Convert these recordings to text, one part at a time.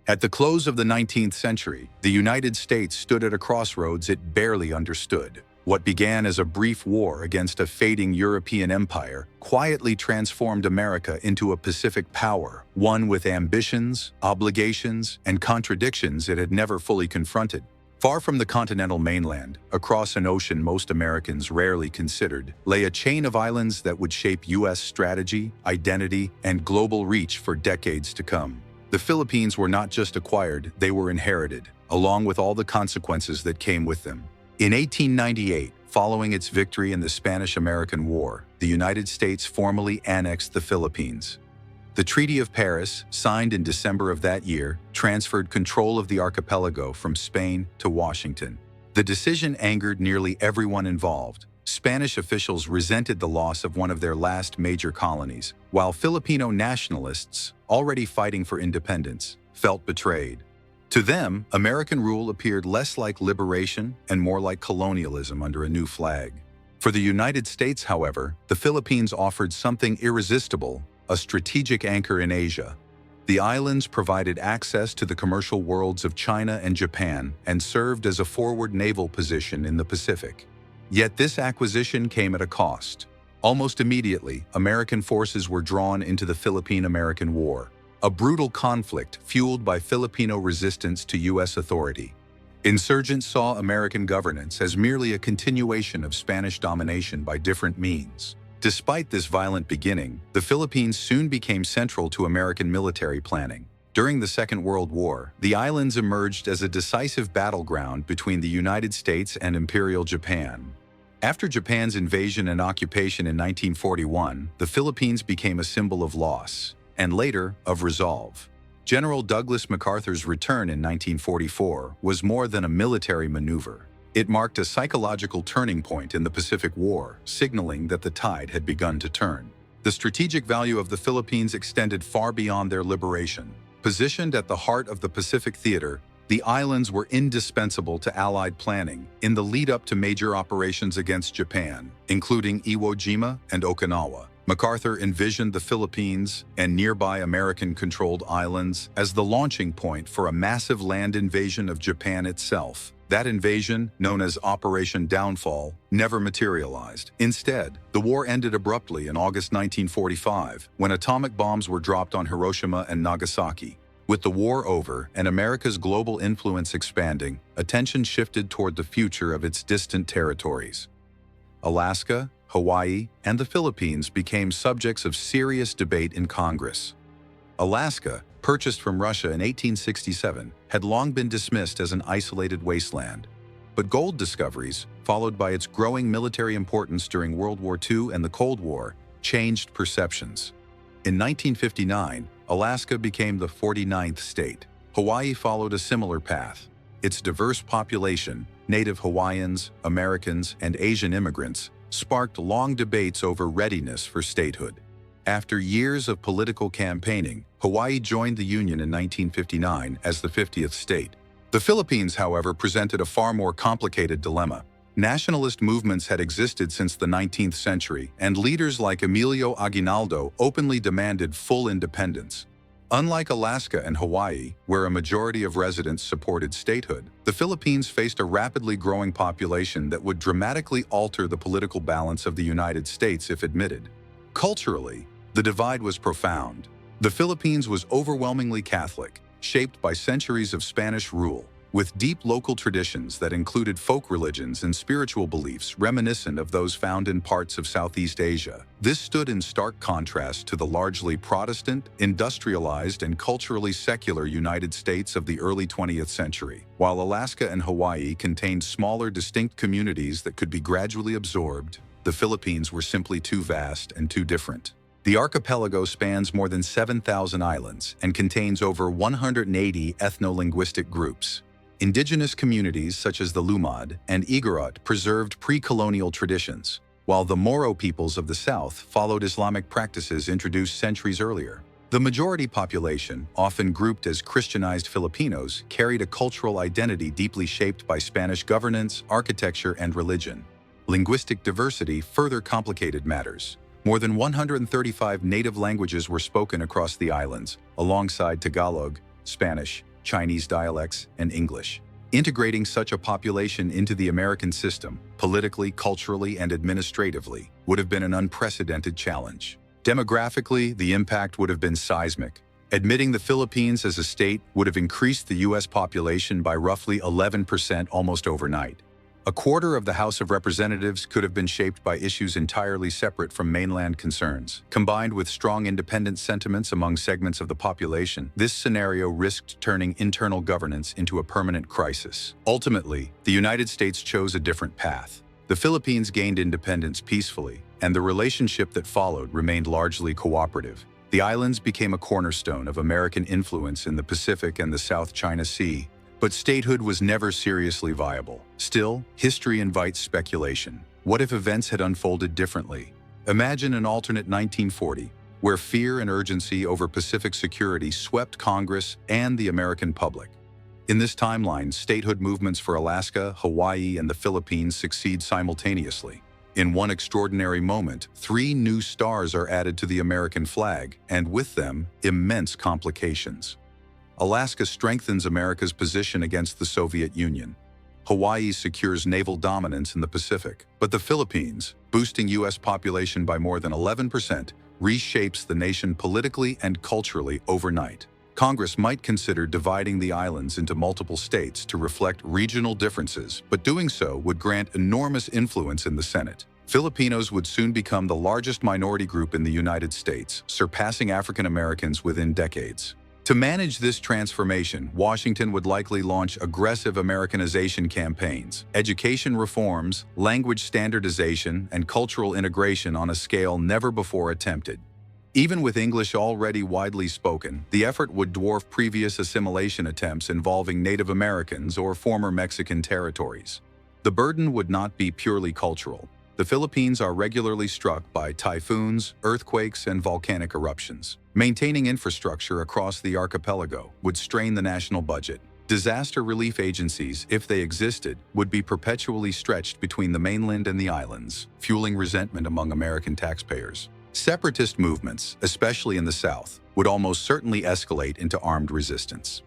At the close of the 19th century, the United States stood at a crossroads it barely understood. What began as a brief war against a fading European empire quietly transformed America into a Pacific power, one with ambitions, obligations, and contradictions it had never fully confronted. Far from the continental mainland, across an ocean most Americans rarely considered, lay a chain of islands that would shape U.S. strategy, identity, and global reach for decades to come. The Philippines were not just acquired, they were inherited, along with all the consequences that came with them. In 1898, following its victory in the Spanish-American War, the United States formally annexed the Philippines. The Treaty of Paris, signed in December of that year, transferred control of the archipelago from Spain to Washington. The decision angered nearly everyone involved. Spanish officials resented the loss of one of their last major colonies, while Filipino nationalists, already fighting for independence, felt betrayed. To them, American rule appeared less like liberation and more like colonialism under a new flag. For the United States, however, the Philippines offered something irresistible, a strategic anchor in Asia. The islands provided access to the commercial worlds of China and Japan and served as a forward naval position in the Pacific. Yet this acquisition came at a cost. Almost immediately, American forces were drawn into the Philippine-American War, a brutal conflict fueled by Filipino resistance to U.S. authority. Insurgents saw American governance as merely a continuation of Spanish domination by different means. Despite this violent beginning, the Philippines soon became central to American military planning. During the Second World War, the islands emerged as a decisive battleground between the United States and Imperial Japan. After Japan's invasion and occupation in 1941, the Philippines became a symbol of loss, and later, of resolve. General Douglas MacArthur's return in 1944 was more than a military maneuver. It marked a psychological turning point in the Pacific War, signaling that the tide had begun to turn. The strategic value of the Philippines extended far beyond their liberation. Positioned at the heart of the Pacific theater, the islands were indispensable to Allied planning in the lead-up to major operations against Japan, including Iwo Jima and Okinawa. MacArthur envisioned the Philippines and nearby American-controlled islands as the launching point for a massive land invasion of Japan itself. That invasion, known as Operation Downfall, never materialized. Instead, the war ended abruptly in August 1945, when atomic bombs were dropped on Hiroshima and Nagasaki. With the war over and America's global influence expanding, attention shifted toward the future of its distant territories. Alaska, Hawaii, and the Philippines became subjects of serious debate in Congress. Alaska, purchased from Russia in 1867, had long been dismissed as an isolated wasteland. But gold discoveries, followed by its growing military importance during World War II and the Cold War, changed perceptions. In 1959, Alaska became the 49th state. Hawaii followed a similar path. Its diverse population, native Hawaiians, Americans, and Asian immigrants, sparked long debates over readiness for statehood. After years of political campaigning, Hawaii joined the Union in 1959 as the 50th state. The Philippines, however, presented a far more complicated dilemma. Nationalist movements had existed since the 19th century, and leaders like Emilio Aguinaldo openly demanded full independence. Unlike Alaska and Hawaii, where a majority of residents supported statehood, the Philippines faced a rapidly growing population that would dramatically alter the political balance of the United States if admitted. Culturally, the divide was profound. The Philippines was overwhelmingly Catholic, shaped by centuries of Spanish rule, with deep local traditions that included folk religions and spiritual beliefs reminiscent of those found in parts of Southeast Asia. This stood in stark contrast to the largely Protestant, industrialized, and culturally secular United States of the early 20th century. While Alaska and Hawaii contained smaller, distinct communities that could be gradually absorbed, the Philippines were simply too vast and too different. The archipelago spans more than 7,000 islands and contains over 180 ethno-linguistic groups. Indigenous communities such as the Lumad and Igorot preserved pre-colonial traditions, while the Moro peoples of the south followed Islamic practices introduced centuries earlier. The majority population, often grouped as Christianized Filipinos, carried a cultural identity deeply shaped by Spanish governance, architecture, and religion. Linguistic diversity further complicated matters. More than 135 native languages were spoken across the islands, alongside Tagalog, Spanish, Chinese dialects, and English. Integrating such a population into the American system, politically, culturally, and administratively, would have been an unprecedented challenge. Demographically, the impact would have been seismic. Admitting the Philippines as a state would have increased the U.S. population by roughly 11% almost overnight. A quarter of the House of Representatives could have been shaped by issues entirely separate from mainland concerns. Combined with strong independent sentiments among segments of the population, this scenario risked turning internal governance into a permanent crisis. Ultimately, the United States chose a different path. The Philippines gained independence peacefully, and the relationship that followed remained largely cooperative. The islands became a cornerstone of American influence in the Pacific and the South China Sea, but statehood was never seriously viable. Still, history invites speculation. What if events had unfolded differently? Imagine an alternate 1940, where fear and urgency over Pacific security swept Congress and the American public. In this timeline, statehood movements for Alaska, Hawaii, and the Philippines succeed simultaneously. In one extraordinary moment, 3 new stars are added to the American flag, and with them, immense complications. Alaska strengthens America's position against the Soviet Union. Hawaii secures naval dominance in the Pacific. But the Philippines, boosting U.S. population by more than 11%, reshapes the nation politically and culturally overnight. Congress might consider dividing the islands into multiple states to reflect regional differences, but doing so would grant enormous influence in the Senate. Filipinos would soon become the largest minority group in the United States, surpassing African Americans within decades. To manage this transformation, Washington would likely launch aggressive Americanization campaigns, education reforms, language standardization, and cultural integration on a scale never before attempted. Even with English already widely spoken, the effort would dwarf previous assimilation attempts involving Native Americans or former Mexican territories. The burden would not be purely cultural. The Philippines are regularly struck by typhoons, earthquakes, and volcanic eruptions. Maintaining infrastructure across the archipelago would strain the national budget. Disaster relief agencies, if they existed, would be perpetually stretched between the mainland and the islands, fueling resentment among American taxpayers. Separatist movements, especially in the South, would almost certainly escalate into armed resistance.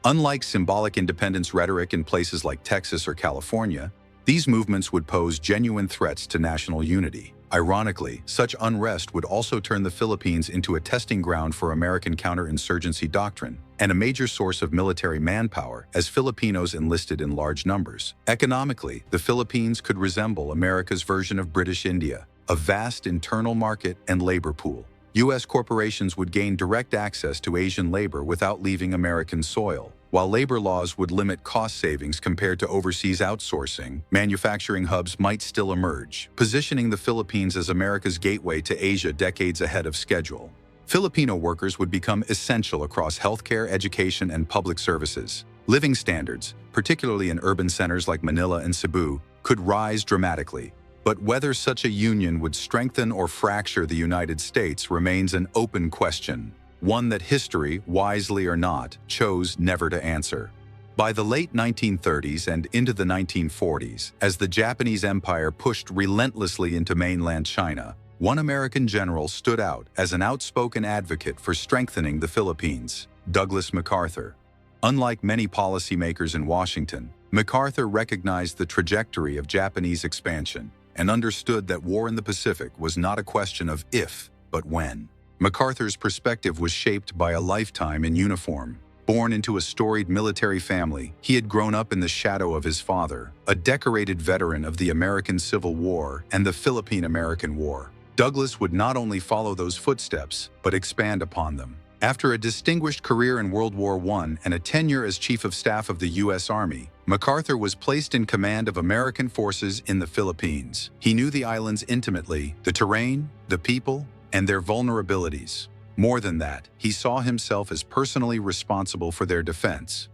Unlike symbolic independence rhetoric in places like Texas or California, these movements would pose genuine threats to national unity. Ironically, such unrest would also turn the Philippines into a testing ground for American counterinsurgency doctrine and a major source of military manpower as Filipinos enlisted in large numbers. Economically, the Philippines could resemble America's version of British India, a vast internal market and labor pool. U.S. corporations would gain direct access to Asian labor without leaving American soil. While labor laws would limit cost savings compared to overseas outsourcing, manufacturing hubs might still emerge, positioning the Philippines as America's gateway to Asia decades ahead of schedule. Filipino workers would become essential across healthcare, education, and public services. Living standards, particularly in urban centers like Manila and Cebu, could rise dramatically. But whether such a union would strengthen or fracture the United States remains an open question, one that history, wisely or not, chose never to answer. By the late 1930s and into the 1940s, as the Japanese Empire pushed relentlessly into mainland China, one American general stood out as an outspoken advocate for strengthening the Philippines: Douglas MacArthur. Unlike many policymakers in Washington, MacArthur recognized the trajectory of Japanese expansion and understood that war in the Pacific was not a question of if, but when. MacArthur's perspective was shaped by a lifetime in uniform. Born into a storied military family, he had grown up in the shadow of his father, a decorated veteran of the American Civil War and the Philippine-American War. Douglas would not only follow those footsteps, but expand upon them. After a distinguished career in World War I and a tenure as Chief of Staff of the U.S. Army, MacArthur was placed in command of American forces in the Philippines. He knew the islands intimately, the terrain, the people, and their vulnerabilities. More than that, he saw himself as personally responsible for their defense.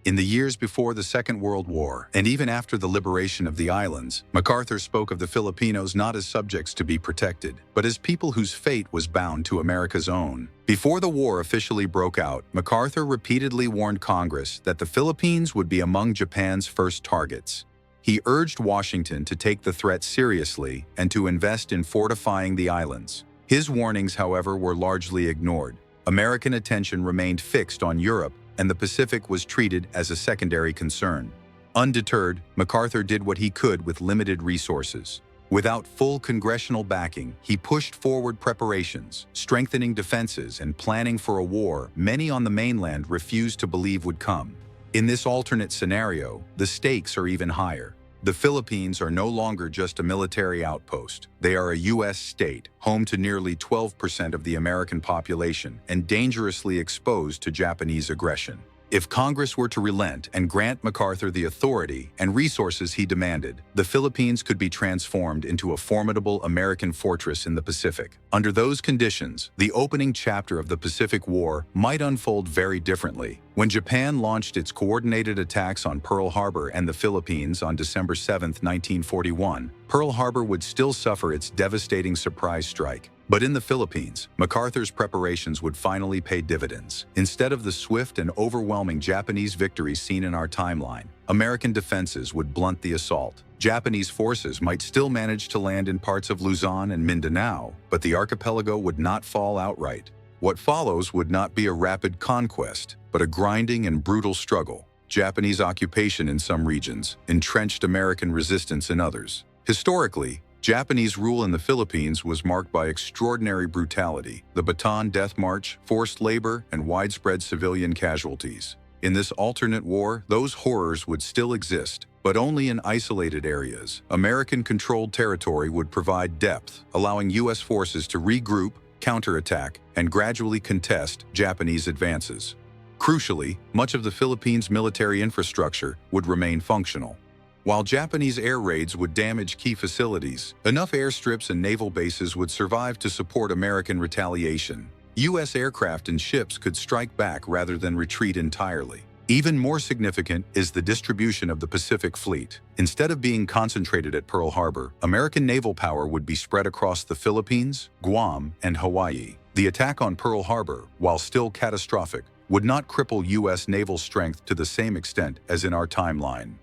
In the years before the Second World War, and even after the liberation of the islands, MacArthur spoke of the Filipinos not as subjects to be protected, but as people whose fate was bound to America's own. Before the war officially broke out, MacArthur repeatedly warned Congress that the Philippines would be among Japan's first targets. He urged Washington to take the threat seriously and to invest in fortifying the islands. His warnings, however, were largely ignored. American attention remained fixed on Europe, and the Pacific was treated as a secondary concern. Undeterred, MacArthur did what he could with limited resources. Without full congressional backing, he pushed forward preparations, strengthening defenses and planning for a war many on the mainland refused to believe would come. In this alternate scenario, the stakes are even higher. The Philippines are no longer just a military outpost. They are a U.S. state, home to nearly 12% of the American population and dangerously exposed to Japanese aggression. If Congress were to relent and grant MacArthur the authority and resources he demanded, the Philippines could be transformed into a formidable American fortress in the Pacific. Under those conditions, the opening chapter of the Pacific War might unfold very differently. When Japan launched its coordinated attacks on Pearl Harbor and the Philippines on December 7, 1941, Pearl Harbor would still suffer its devastating surprise strike. But in the Philippines, MacArthur's preparations would finally pay dividends. Instead of the swift and overwhelming Japanese victories seen in our timeline, American defenses would blunt the assault. Japanese forces might still manage to land in parts of Luzon and Mindanao, but the archipelago would not fall outright. What follows would not be a rapid conquest, but a grinding and brutal struggle. Japanese occupation in some regions, entrenched American resistance in others. Historically, Japanese rule in the Philippines was marked by extraordinary brutality, the Bataan Death March, forced labor, and widespread civilian casualties. In this alternate war, those horrors would still exist, but only in isolated areas. American-controlled territory would provide depth, allowing U.S. forces to regroup, counterattack, and gradually contest Japanese advances. Crucially, much of the Philippines' military infrastructure would remain functional. While Japanese air raids would damage key facilities, enough airstrips and naval bases would survive to support American retaliation. U.S. aircraft and ships could strike back rather than retreat entirely. Even more significant is the distribution of the Pacific Fleet. Instead of being concentrated at Pearl Harbor, American naval power would be spread across the Philippines, Guam, and Hawaii. The attack on Pearl Harbor, while still catastrophic, would not cripple U.S. naval strength to the same extent as in our timeline.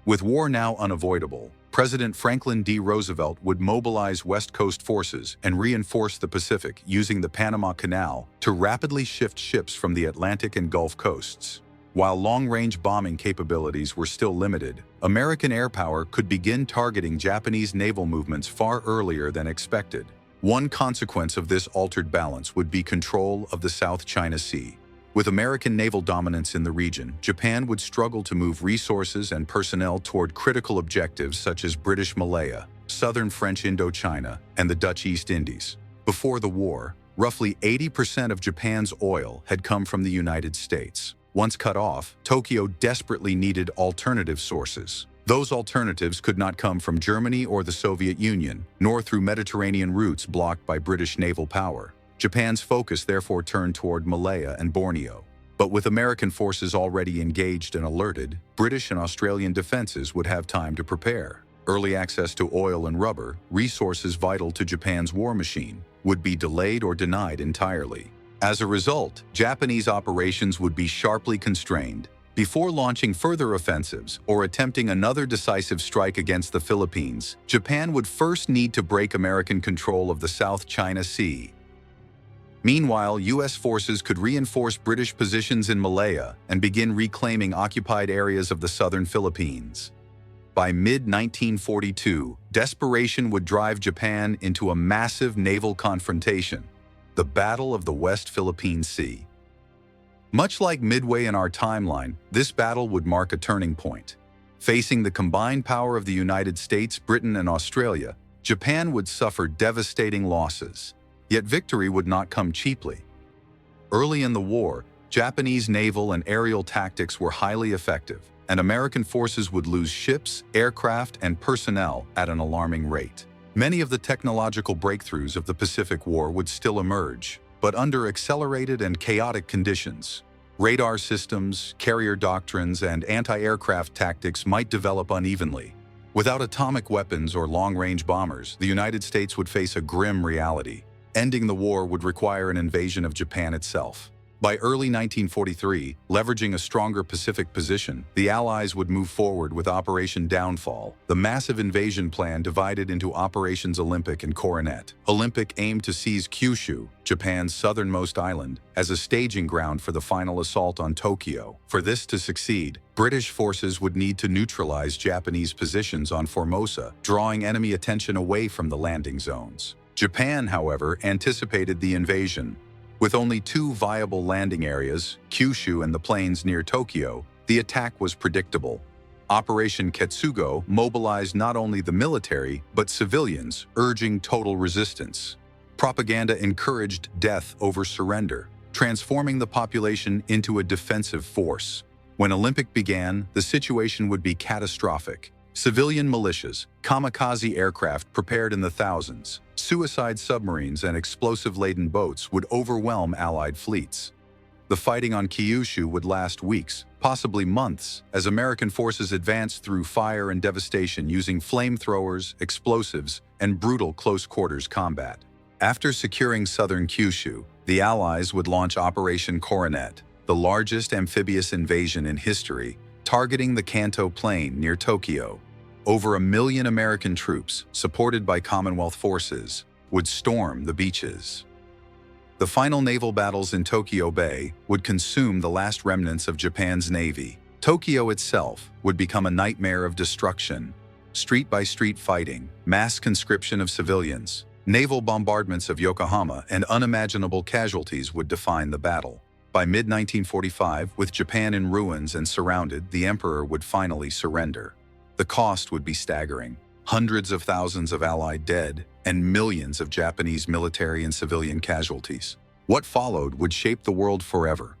With war now unavoidable, President Franklin D. Roosevelt would mobilize West Coast forces and reinforce the Pacific using the Panama Canal to rapidly shift ships from the Atlantic and Gulf coasts. While long-range bombing capabilities were still limited, American air power could begin targeting Japanese naval movements far earlier than expected. One consequence of this altered balance would be control of the South China Sea. With American naval dominance in the region, Japan would struggle to move resources and personnel toward critical objectives such as British Malaya, southern French Indochina, and the Dutch East Indies. Before the war, roughly 80% of Japan's oil had come from the United States. Once cut off, Tokyo desperately needed alternative sources. Those alternatives could not come from Germany or the Soviet Union, nor through Mediterranean routes blocked by British naval power. Japan's focus therefore turned toward Malaya and Borneo. But with American forces already engaged and alerted, British and Australian defenses would have time to prepare. Early access to oil and rubber, resources vital to Japan's war machine, would be delayed or denied entirely. As a result, Japanese operations would be sharply constrained. Before launching further offensives or attempting another decisive strike against the Philippines, Japan would first need to break American control of the South China Sea. Meanwhile, U.S. forces could reinforce British positions in Malaya and begin reclaiming occupied areas of the southern Philippines. By mid-1942, desperation would drive Japan into a massive naval confrontation, the Battle of the West Philippine Sea. Much like Midway in our timeline, this battle would mark a turning point. Facing the combined power of the United States, Britain, and Australia, Japan would suffer devastating losses. Yet victory would not come cheaply. Early in the war, Japanese naval and aerial tactics were highly effective, and American forces would lose ships, aircraft, and personnel at an alarming rate. Many of the technological breakthroughs of the Pacific War would still emerge, but under accelerated and chaotic conditions. Radar systems, carrier doctrines, and anti-aircraft tactics might develop unevenly. Without atomic weapons or long-range bombers, the United States would face a grim reality. Ending the war would require an invasion of Japan itself. By early 1943, leveraging a stronger Pacific position, the Allies would move forward with Operation Downfall. The massive invasion plan divided into Operations Olympic and Coronet. Olympic aimed to seize Kyushu, Japan's southernmost island, as a staging ground for the final assault on Tokyo. For this to succeed, British forces would need to neutralize Japanese positions on Formosa, drawing enemy attention away from the landing zones. Japan, however, anticipated the invasion. With only two viable landing areas, Kyushu and the plains near Tokyo, the attack was predictable. Operation Ketsugo mobilized not only the military, but civilians, urging total resistance. Propaganda encouraged death over surrender, transforming the population into a defensive force. When Olympic began, the situation would be catastrophic. Civilian militias, kamikaze aircraft prepared in the thousands, suicide submarines and explosive-laden boats would overwhelm Allied fleets. The fighting on Kyushu would last weeks, possibly months, as American forces advanced through fire and devastation using flamethrowers, explosives, and brutal close-quarters combat. After securing southern Kyushu, the Allies would launch Operation Coronet, the largest amphibious invasion in history, targeting the Kanto Plain near Tokyo. Over 1 million American troops, supported by Commonwealth forces, would storm the beaches. The final naval battles in Tokyo Bay would consume the last remnants of Japan's navy. Tokyo itself would become a nightmare of destruction. Street-by-street fighting, mass conscription of civilians, naval bombardments of Yokohama, and unimaginable casualties would define the battle. By mid-1945, with Japan in ruins and surrounded, the emperor would finally surrender. The cost would be staggering. Hundreds of thousands of Allied dead and millions of Japanese military and civilian casualties. What followed would shape the world forever.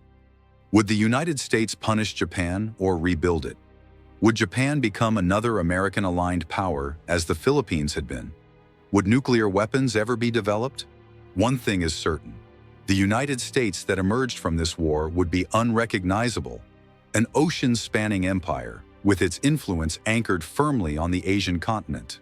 Would the United States punish Japan or rebuild it? Would Japan become another American-aligned power as the Philippines had been? Would nuclear weapons ever be developed? One thing is certain. The United States that emerged from this war would be unrecognizable. An ocean-spanning empire, with its influence anchored firmly on the Asian continent.